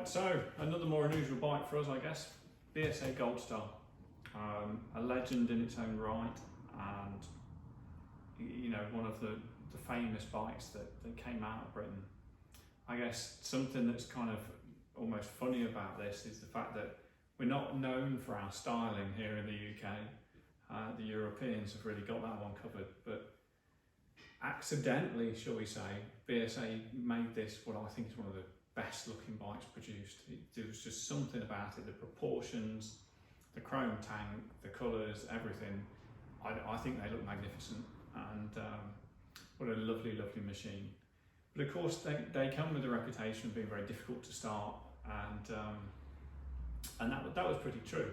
Right, so another more unusual bike for us, I guess. BSA Goldstar, a legend in its own right, and you know, one of the famous bikes that came out of Britain. I guess something that's kind of almost funny about this is the fact that we're not known for our styling here in the UK. The Europeans have really got that one covered, but accidentally, shall we say, BSA made this what I think is one of the best looking bikes produced. There was just something about it, the proportions, the chrome tank, the colours, everything. I think they look magnificent, and what a lovely, lovely machine. But of course they come with a reputation of being very difficult to start, and that was pretty true.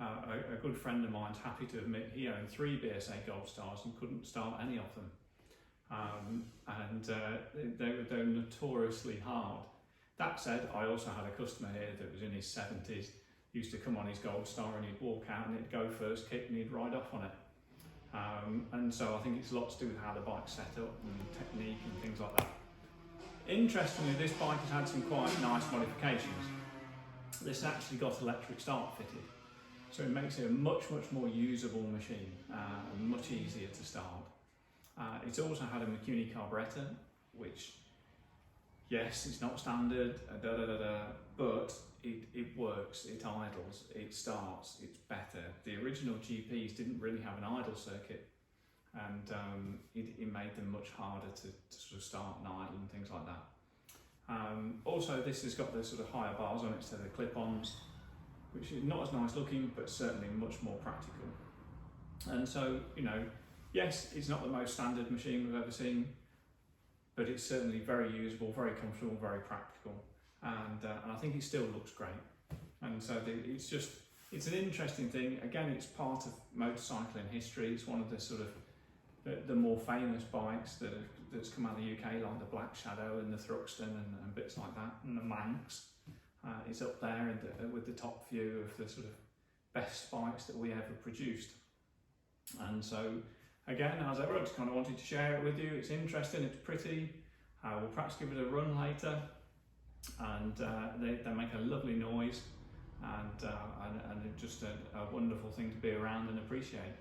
A good friend of mine's happy to admit he owned 3 BSA Goldstars and couldn't start any of them. They were notoriously hard. That said, I also had a customer here that was in his 70s, used to come on his Goldstar and he'd walk out and it'd go first kick and he'd ride off on it. And so I think it's a lot to do with how the bike's set up and technique and things like that. Interestingly, this bike has had some quite nice modifications. This actually got electric start fitted, so it makes it a much more usable machine and much easier to start. It's also had a McCune carburettor, which, yes, it's not standard, but it works, it idles, it starts, it's better. The original GPs didn't really have an idle circuit, and it made them much harder to sort of start and idle and things like that. Also, this has got the sort of higher bars on it instead of the clip-ons, which is not as nice looking, but certainly much more practical. And so, you know, yes, it's not the most standard machine we've ever seen, but it's certainly very usable, very comfortable, very practical, and I think it still looks great. And so it's an interesting thing. Again, it's part of motorcycling history. It's one of the sort of the more famous bikes that's come out of the UK, like the Black Shadow and the Thruxton and bits like that, and the Manx. It's up there with the top few of the sort of best bikes that we ever produced. And so, again, as ever, I just kind of wanted to share it with you. It's interesting, it's pretty. We'll perhaps give it a run later, and they make a lovely noise, and just a wonderful thing to be around and appreciate.